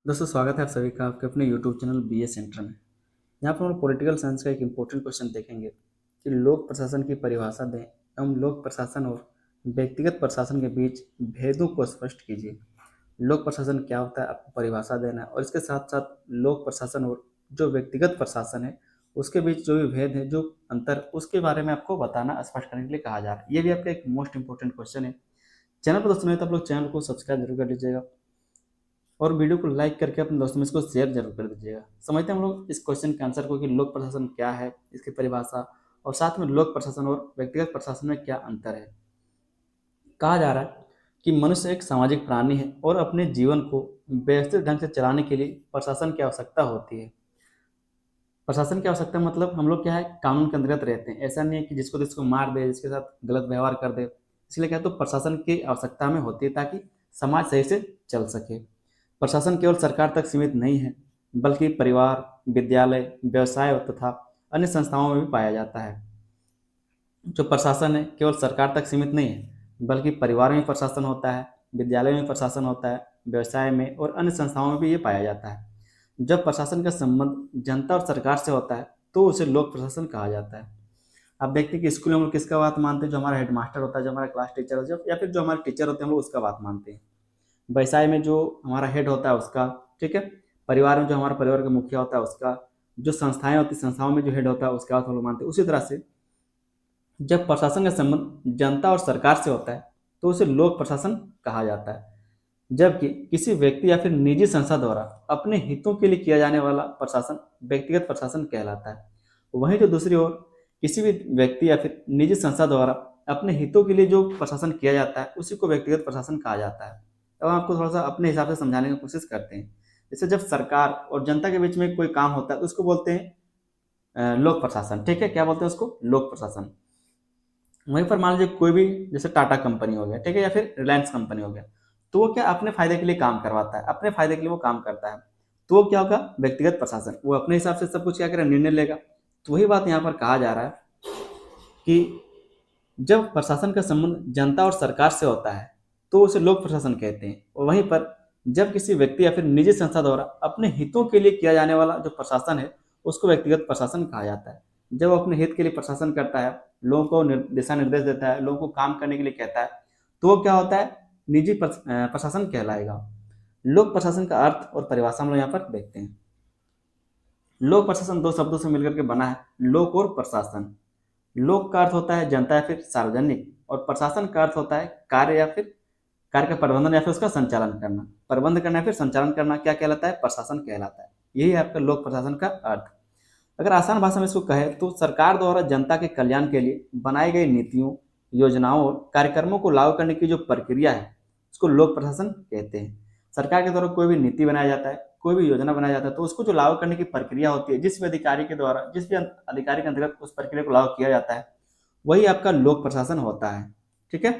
दोस्तों स्वागत है आप सभी का आपके अपने यूट्यूब चैनल बी ए सेंटर में। यहाँ पर हम लोग पॉलिटिकल साइंस का एक इम्पोर्टेंट क्वेश्चन देखेंगे कि लोक प्रशासन की परिभाषा दें एवं लोक प्रशासन और व्यक्तिगत प्रशासन के बीच भेदों को स्पष्ट कीजिए। लोक प्रशासन क्या होता है आपको परिभाषा देना है और इसके साथ साथ लोक प्रशासन और जो व्यक्तिगत प्रशासन है उसके बीच जो भी भेद है जो अंतर उसके बारे में आपको बताना स्पष्ट करने के लिए कहा जा रहा है। ये भी आपका एक मोस्ट इंपॉर्टेंट क्वेश्चन है। चैनल पर दोस्तों नहीं तो आप लोग चैनल को सब्सक्राइब जरूर कर लीजिएगा और वीडियो को लाइक करके अपने दोस्तों में इसको शेयर जरूर कर दीजिएगा। समझते हैं हम लोग इस क्वेश्चन के आंसर को कि लोक प्रशासन क्या है, इसकी परिभाषा और साथ में लोक प्रशासन और व्यक्तिगत प्रशासन में क्या अंतर है। कहा जा रहा है कि मनुष्य एक सामाजिक प्राणी है और अपने जीवन को व्यवस्थित ढंग से चलाने के लिए प्रशासन की आवश्यकता होती है। प्रशासन की आवश्यकता मतलब हम लोग क्या है कानून के अंतर्गत रहते हैं, ऐसा नहीं है कि जिसको जिसको मार दे, जिसके साथ गलत व्यवहार कर दे। इसलिए क्या है तो प्रशासन की आवश्यकता हमें होती है ताकि समाज सही से चल सके। प्रशासन केवल सरकार तक सीमित नहीं है बल्कि परिवार, विद्यालय, व्यवसाय तथा अन्य संस्थाओं में भी पाया जाता है। जो प्रशासन है केवल सरकार तक सीमित नहीं है बल्कि परिवार में प्रशासन होता है, विद्यालय में प्रशासन होता है, व्यवसाय में और अन्य संस्थाओं में भी ये पाया जाता है। जब प्रशासन का संबंध जनता और सरकार से होता है तो उसे लोक प्रशासन कहा जाता है। आप देखते हैं कि स्कूल में हम लोग किसका बात मानते हैं, जो हमारा हेडमास्टर होता है, जो हमारा क्लास टीचर होता है या फिर जो हमारे टीचर होते हैं हम लोग उसका बात मानते हैं। व्यवसाय में जो हमारा हेड होता है उसका, ठीक है। परिवार में जो हमारा परिवार का मुखिया होता है उसका, जो संस्थाएं होती है संस्थाओं में जो हेड होता है उसका बात हम लोग मानते हैं। उसी तरह से जब प्रशासन का संबंध जनता और सरकार से होता है तो उसे लोक प्रशासन कहा जाता है। जबकि किसी व्यक्ति या फिर निजी संस्था द्वारा अपने हितों के लिए किया जाने वाला प्रशासन व्यक्तिगत प्रशासन कहलाता है। वहीं जो दूसरी ओर किसी भी व्यक्ति या फिर निजी संस्था द्वारा अपने हितों के लिए जो प्रशासन किया जाता है उसी को व्यक्तिगत प्रशासन कहा जाता है। अब हम आपको थोड़ा सा अपने हिसाब से समझाने की कोशिश करते हैं। जैसे जब सरकार और जनता के बीच में कोई काम होता है तो उसको बोलते हैं लोक प्रशासन, ठीक है। क्या बोलते हैं उसको? लोक प्रशासन। वहीं पर मान लीजिए कोई भी जैसे टाटा कंपनी हो गया, ठीक है, या फिर रिलायंस कंपनी हो गया, तो वो क्या अपने फायदे के लिए काम करवाता है, अपने फायदे के लिए वो काम करता है। तो वो क्या होगा? व्यक्तिगत प्रशासन। वो अपने हिसाब से सब कुछ क्या करेगा? निर्णय लेगा। तो वही बात यहाँ पर कहा जा रहा है कि जब प्रशासन का संबंध जनता और सरकार से होता है तो उसे लोक प्रशासन कहते हैं। और वहीं पर जब किसी व्यक्ति या फिर निजी संस्था द्वारा अपने हितों के लिए किया जाने वाला जो प्रशासन है उसको व्यक्तिगत प्रशासन कहा जाता है। जब वो अपने हित के लिए प्रशासन करता है, लोगों को दिशा निर्देश देता है, लोगों को काम करने के लिए कहता है, तो वो क्या होता है? निजी प्रशासन कहलाएगा। लोक प्रशासन का अर्थ और परिभाषा हम लोग यहाँ पर देखते हैं। लोक प्रशासन दो शब्दों से मिलकर के बना है, लोक और प्रशासन। लोक का अर्थ होता है जनता या फिर सार्वजनिक, और प्रशासन का अर्थ होता है कार्य या फिर कार्य का प्रबंधन या फिर उसका संचालन करना। प्रबंध करना या फिर संचालन करना क्या कहलाता है? प्रशासन कहलाता है। यही है आपका लोक प्रशासन का अर्थ। अगर आसान भाषा में इसको कहे तो सरकार द्वारा जनता के कल्याण के लिए बनाई गई नीतियों, योजनाओं और कार्यक्रमों को लागू करने की जो प्रक्रिया है उसको लोक प्रशासन कहते हैं। सरकार के द्वारा कोई भी नीति बनाया जाता है, कोई भी योजना बनाया जाता है, तो उसको जो लागू करने की प्रक्रिया होती है, जिस भी अधिकारी के द्वारा, जिस भी अधिकारी के अंतर्गत उस प्रक्रिया को लागू किया जाता है, वही आपका लोक प्रशासन होता है। ठीक है।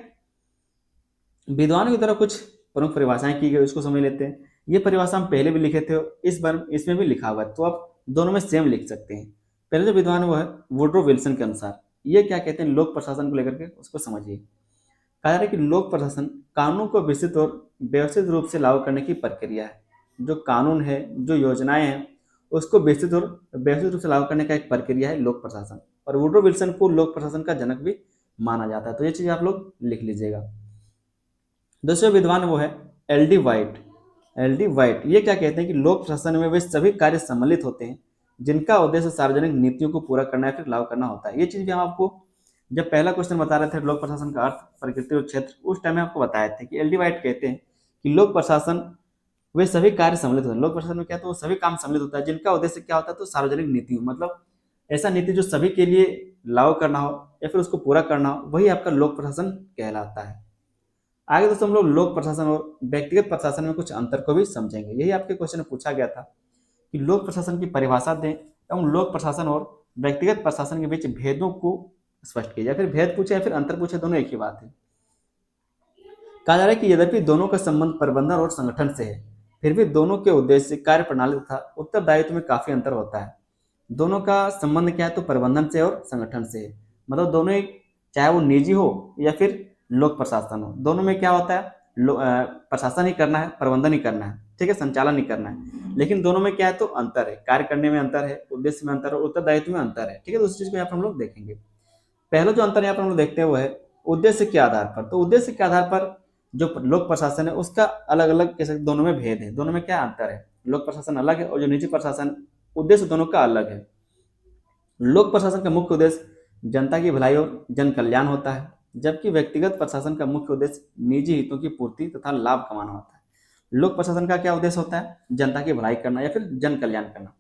विद्वानों की तरह कुछ प्रमुख परिभाषाएं की गई, उसको समझ लेते हैं। ये परिभाषा हम पहले भी लिखे थे, इस बार इसमें भी लिखा हुआ है, तो आप दोनों में सेम लिख सकते हैं। पहले जो विद्वान है वो है वुड्रो विल्सन के अनुसार। ये क्या कहते हैं लोक प्रशासन को लेकर के, उसको समझिए। कहा जा रहा है कि लोक प्रशासन कानून को विस्तृत और व्यवस्थित रूप से लागू करने की प्रक्रिया है। जो कानून है, जो योजनाएं हैं, उसको विस्तृत और व्यवस्थित रूप से लागू करने का एक प्रक्रिया है लोक प्रशासन। और वुड्रो विल्सन को लोक प्रशासन का जनक भी माना जाता है। तो ये चीज आप लोग लिख लीजिएगा। दूसरे विद्वान वो है L D white. L D white ये क्या कहते हैं कि लोक प्रशासन में वे सभी कार्य सम्मिलित होते हैं जिनका उद्देश्य सार्वजनिक नीतियों को पूरा करना या फिर लागू करना होता है। ये चीज भी हम आपको जब पहला क्वेश्चन बता रहे थे लोक प्रशासन का अर्थ, प्रकृति और क्षेत्र, उस टाइम में आपको बताए थे कि एल डी वाइट कहते हैं कि लोक प्रशासन वे सभी कार्य सम्मिलित होते हैं। लोक प्रशासन में क्या, तो वो सभी काम सम्मिलित होता है जिनका उद्देश्य क्या होता है, तो सार्वजनिक नीतियों, मतलब ऐसा नीति जो सभी के लिए लागू करना हो या फिर उसको पूरा करना हो, वही आपका लोक प्रशासन कहलाता है। आगे दोस्तों हम लोग लोक प्रशासन और व्यक्तिगत प्रशासन में कुछ अंतर को भी समझेंगे। यही आपके क्वेश्चन में पूछा गया था कि लोक प्रशासन की परिभाषा दें एवं लोक प्रशासन और व्यक्तिगत प्रशासन के बीच भेदों को स्पष्ट कीजिए। फिर भेद पूछे या फिर अंतर पूछे, दोनों एक ही बात है। कहा जा रहा है कि यद्यपि दोनों का संबंध प्रबंधन और संगठन से है, फिर भी दोनों के उद्देश्य, कार्य प्रणाली तथा उत्तरदायित्व में काफी अंतर होता है। दोनों का संबंध क्या है, तो प्रबंधन से और संगठन से है। मतलब दोनों ही, चाहे वो निजी हो या फिर लोक प्रशासन हो, दोनों में क्या होता है, प्रशासन ही करना है, प्रबंधन ही करना है। ठीक है, संचालन ही करना है। लेकिन दोनों में क्या है, तो अंतर है, कार्य करने में अंतर है, उद्देश्य में अंतर है, उत्तरदायित्व में अंतर है। ठीक है, तो उस चीज को यहाँ पर हम लोग देखेंगे। पहला जो अंतर यहाँ पर हम लोग देखते हैं वो है उद्देश्य के आधार पर। तो उद्देश्य के आधार पर जो लोक प्रशासन है उसका अलग अलग कह सकते, दोनों में भेद है, दोनों में क्या अंतर है। लोक प्रशासन अलग है और जो निजी प्रशासन, उद्देश्य दोनों का अलग है। लोक प्रशासन का मुख्य उद्देश्य जनता की भलाई और जन कल्याण होता है, जबकि व्यक्तिगत प्रशासन का मुख्य उद्देश्य निजी हितों की पूर्ति तथा लाभ कमाना होता है। लोक प्रशासन का क्या उद्देश्य होता है, जनता की भलाई करना या फिर जन कल्याण करना।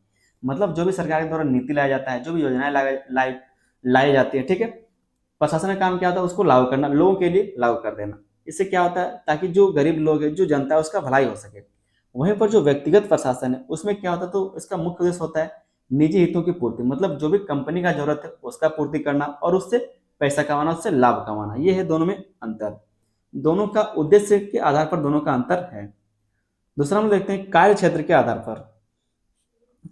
मतलब जो भी सरकार के द्वारा नीति लाया जाता है, जो भी योजनाएं लाई जाती है, ठीक है, प्रशासन का काम क्या होता है, उसको लागू करना, लोगों के लिए लागू कर देना। इससे क्या होता है, ताकि जो गरीब लोग है, जो जनता है, उसका भलाई हो सके। वहीं पर जो व्यक्तिगत प्रशासन है उसमें क्या होता है, तो इसका मुख्य उद्देश्य होता है निजी हितों की पूर्ति। मतलब जो भी कंपनी का जरूरत है उसका पूर्ति करना और उससे पैसा कमाना, उससे लाभ कमाना। ये है दोनों में अंतर। दोनों का उद्देश्य के आधार पर दोनों का अंतर है। दूसरा हम देखते हैं कार्य क्षेत्र के आधार पर।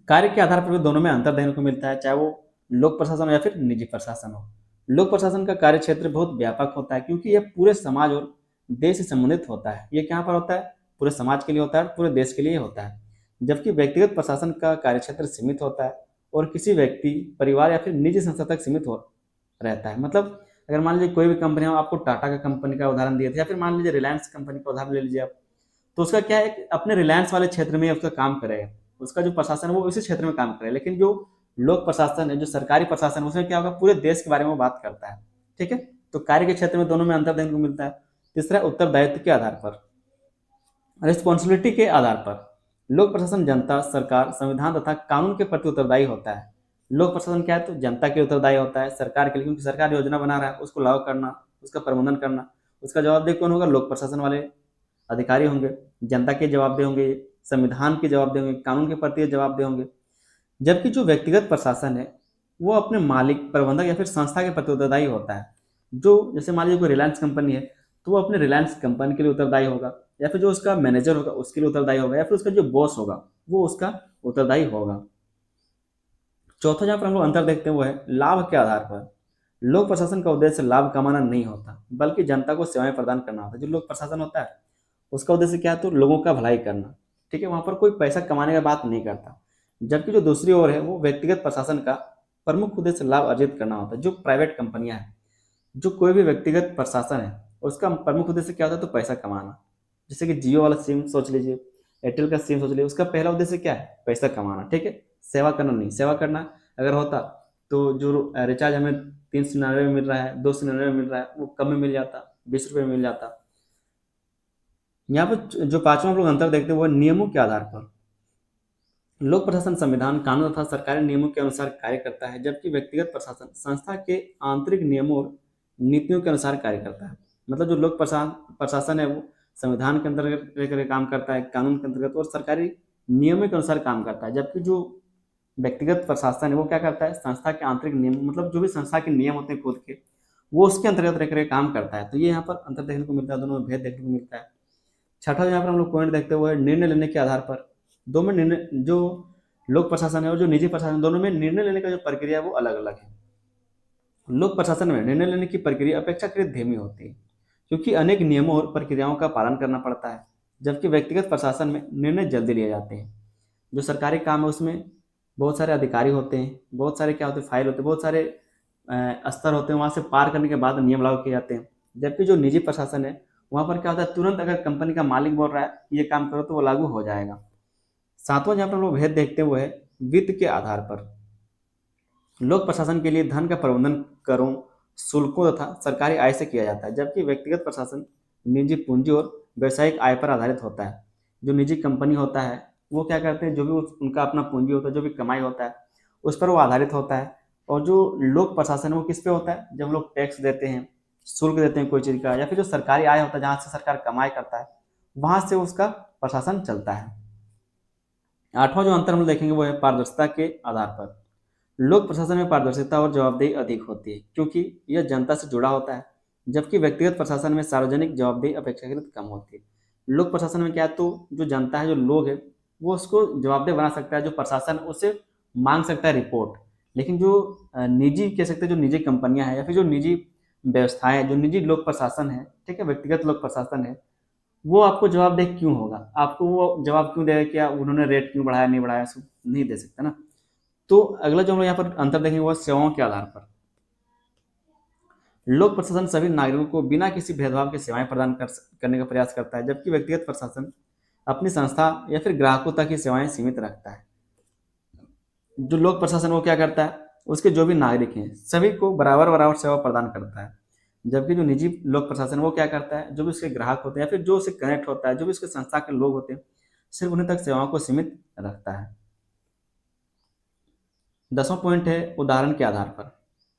कार्य के आधार पर भी दोनों में अंतर देखने को मिलता है, चाहे वो लोक प्रशासन हो या फिर निजी प्रशासन हो। लोक प्रशासन का कार्य क्षेत्र बहुत व्यापक होता है, क्योंकि यह पूरे समाज और देश से संबंधित होता है। ये कहाँ पर होता है, पूरे समाज के लिए होता है, पूरे देश के लिए होता है। जबकि व्यक्तिगत प्रशासन का कार्य क्षेत्र सीमित होता है और किसी व्यक्ति, परिवार या फिर निजी संस्था तक सीमित हो रहता है। मतलब अगर मान लीजिए कोई भी कंपनी हो, आपको टाटा का कंपनी का उदाहरण दिया था, या फिर मान लीजिए रिलायंस कंपनी का उदाहरण ले लीजिए आप, तो उसका क्या है, अपने रिलायंस वाले क्षेत्र में उसका काम करेगा, उसका जो प्रशासन है वो इसी क्षेत्र में काम करेगा। लेकिन जो लोक प्रशासन है, जो सरकारी प्रशासन है, उसमें क्या होगा, पूरे देश के बारे में बात करता है। ठीक है, तो कार्य के क्षेत्र में दोनों में अंतर देखने को मिलता है। तीसरा, उत्तरदायित्व के आधार पर, रिस्पॉन्सिबिलिटी के आधार पर। लोक प्रशासन जनता, सरकार, संविधान तथा कानून के प्रति उत्तरदायी होता है। लोक प्रशासन क्या है, तो जनता के उत्तरदायी होता है, सरकार के लिए, क्योंकि सरकार योजना बना रहा है, उसको लागू करना, उसका प्रबंधन करना, उसका जवाबदेह कौन होगा, लोक प्रशासन वाले अधिकारी होंगे। जनता के जवाबदेह होंगे, संविधान के जवाबदेह होंगे, कानून के प्रति जवाबदेह होंगे। जबकि जो व्यक्तिगत प्रशासन है वो अपने मालिक, प्रबंधक या फिर संस्था के प्रति उत्तरदायी होता है। जो जैसे मान लीजिए कोई रिलायंस कंपनी है, तो वो अपने रिलायंस कंपनी के लिए उत्तरदायी होगा, या फिर जो उसका मैनेजर होगा उसके लिए उत्तरदायी होगा, या फिर उसका जो बॉस होगा वो उसका उत्तरदायी होगा। चौथा जहाँ पर हम लोग अंतर देखते हैं वो है लाभ के आधार पर। लोक प्रशासन का उद्देश्य लाभ कमाना नहीं होता, बल्कि जनता को सेवाएं प्रदान करना होता है। जो लोक प्रशासन होता है उसका उद्देश्य क्या है, तो लोगों का भलाई करना। ठीक है, वहां पर कोई पैसा कमाने का बात नहीं करता। जबकि जो दूसरी ओर है वो व्यक्तिगत प्रशासन का प्रमुख उद्देश्य लाभ अर्जित करना होता है। जो प्राइवेट कंपनियां हैं, जो कोई भी व्यक्तिगत प्रशासन है, उसका प्रमुख उद्देश्य क्या होता है, तो पैसा कमाना। जैसे कि जियो वाला सिम सोच लीजिए, एयरटेल का सिम सोच लीजिए, उसका पहला उद्देश्य क्या है, पैसा कमाना। ठीक है, सेवा करना नहीं। सेवा करना अगर होता तो जो रिचार्ज हमें 399 में मिल रहा है, 299 में मिल रहा है, वो कम में मिल जाता, 20 रुपये में मिल जाता। यहाँ पर जो पांचवा हम लोग अंतर देखते हैं वो है नियमों के आधार पर। लोक प्रशासन संविधान, कानून तथा सरकारी नियमों के अनुसार कार्य करता है, जबकि व्यक्तिगत प्रशासन संस्था के आंतरिक नियमों और नीतियों के अनुसार कार्य करता है। मतलब जो लोक प्रशासन है वो संविधान के अंतर्गत रह कर काम करता है, कानून के अंतर्गत और सरकारी नियमों के अनुसार काम करता है। जबकि जो व्यक्तिगत प्रशासन है वो क्या करता है, संस्था के आंतरिक नियम, मतलब जो भी संस्था के नियम होते हैं खुद के, वो उसके अंतर्गत रह कर काम करता है। तो ये यहाँ पर अंतर देखने को मिलता है, दोनों में भेद देखने को मिलता है। छठा यहाँ पर हम लोग पॉइंट देखते हुए निर्णय लेने के आधार पर। दो में निर्णय, जो लोक प्रशासन है और जो निजी प्रशासन, दोनों में निर्णय लेने का जो प्रक्रिया है वो अलग अलग है। लोक प्रशासन में निर्णय लेने की प्रक्रिया अपेक्षाकृत धीमी होती है, क्योंकि अनेक नियमों और प्रक्रियाओं का पालन करना पड़ता है। जबकि व्यक्तिगत प्रशासन में निर्णय जल्दी लिए जाते हैं। जो सरकारी काम है उसमें बहुत सारे अधिकारी होते हैं, बहुत सारे क्या होते हैं, फाइल होते हैं, बहुत सारे स्तर होते हैं, वहाँ से पार करने के बाद नियम लागू किए जाते हैं। जबकि जो निजी प्रशासन है वहाँ पर क्या होता है, तुरंत अगर कंपनी का मालिक बोल रहा है ये काम करो तो वो लागू हो जाएगा। सातवां जहाँ पर हम लोग भेद देखते हुए है वित्त के आधार पर। लोक प्रशासन के लिए धन का प्रबंधन करों, शुल्कों तथा सरकारी आय से किया जाता है, जबकि व्यक्तिगत प्रशासन निजी पूंजी और व्यवसायिक आय पर आधारित होता है। जो निजी कंपनी होता है वो क्या करते हैं, जो भी उनका अपना पूंजी होता है, जो भी कमाई होता है उस पर वो आधारित होता है। और जो लोक प्रशासन है वो किस पे होता है, जब लोग टैक्स देते हैं, शुल्क देते हैं कोई चीज़ का, या फिर जो सरकारी आय होता है जहाँ से सरकार कमाई करता है, वहाँ से उसका प्रशासन चलता है। आठवां जो अंतर हम देखेंगे वो है पारदर्शिता के आधार पर। लोक प्रशासन में पारदर्शिता और जवाबदेही अधिक होती है, क्योंकि यह जनता से जुड़ा होता है। जबकि व्यक्तिगत प्रशासन में सार्वजनिक जवाबदेही अपेक्षाकृत कम होती है। लोक प्रशासन में क्या है, तो जो जनता है, जो लोग है, वो उसको जवाबदेह बना सकता है, जो प्रशासन उससे मांग सकता है रिपोर्ट। लेकिन जो निजी कह सकते हैं, जो निजी कंपनियां हैं या फिर जो निजी व्यवस्थाएं, जो निजी लोक प्रशासन है, ठीक है, व्यक्तिगत लोक प्रशासन है, वो आपको जवाबदेह क्यों होगा, आपको वो जवाब क्यों देगा कि उन्होंने रेट क्यों बढ़ाया नहीं बढ़ाया, सब नहीं दे सकता ना। तो अगला जो हम लोग यहाँ पर अंतर देखेंगे वो है सेवाओं के आधार पर। लोक प्रशासन सभी नागरिकों को बिना किसी भेदभाव के सेवाएं प्रदान करने का प्रयास करता है, जबकि व्यक्तिगत प्रशासन अपनी संस्था या फिर ग्राहकों तक ही सेवाएं सीमित रखता है। जो लोक प्रशासन वो क्या करता है, उसके जो भी नागरिक हैं सभी को बराबर बराबर सेवा प्रदान करता है, जबकि जो निजी लोक प्रशासन वो क्या करता है, जो भी उसके ग्राहक होते हैं या फिर जो उससे कनेक्ट होता है, जो भी उसके संस्था के लोग होते हैं, सिर्फ उन्हें तक सेवाओं को सीमित रखता है। 10वां पॉइंट है उदाहरण के आधार पर।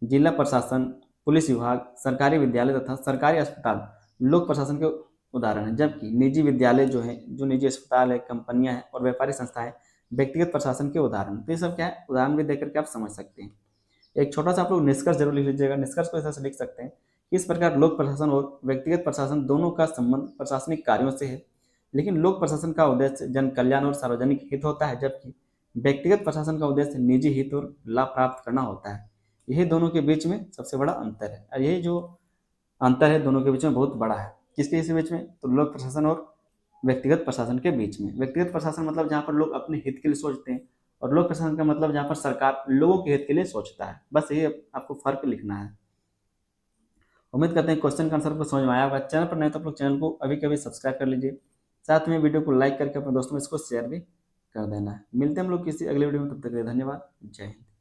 जिला प्रशासन, पुलिस विभाग, सरकारी विद्यालय तथा सरकारी अस्पताल लोक प्रशासन के उदाहरण हैं, जबकि निजी विद्यालय जो है, जो निजी अस्पताल है, कंपनियां हैं और व्यापारिक संस्थाएं व्यक्तिगत प्रशासन के उदाहरण हैं। तो ये सब क्या है, उदाहरण भी देकर के आप समझ सकते हैं। एक छोटा सा आप लोग निष्कर्ष जरूर लिख लीजिएगा। निष्कर्ष को ऐसा लिख सकते हैं कि इस प्रकार लोक प्रशासन और व्यक्तिगत प्रशासन दोनों का संबंध प्रशासनिक कार्यों से है, लेकिन लोक प्रशासन का उद्देश्य जन कल्याण और सार्वजनिक हित होता है, जबकि व्यक्तिगत प्रशासन का उद्देश्य निजी हित और लाभ प्राप्त करना होता है। यही दोनों के बीच में सबसे बड़ा अंतर है, और यही जो अंतर है दोनों के बीच में बहुत बड़ा है। किसके इस बीच में, तो लोक प्रशासन और व्यक्तिगत प्रशासन के बीच में। व्यक्तिगत प्रशासन मतलब जहाँ पर लोग अपने हित के लिए सोचते हैं, और लोक प्रशासन का मतलब जहाँ पर सरकार लोगों के हित के लिए सोचता है। बस यही आपको फर्क लिखना है। उम्मीद करते हैं क्वेश्चन का आंसर आपको समझ में आया होगा। चैनल पर नहीं तो आप लोग चैनल को अभी कभी सब्सक्राइब कर लीजिए, साथ में वीडियो को लाइक करके अपने दोस्तों में इसको शेयर भी कर देना है। मिलते हैं हम लोग किसी अगले वीडियो में, तब तक के लिए धन्यवाद। जय हिंद।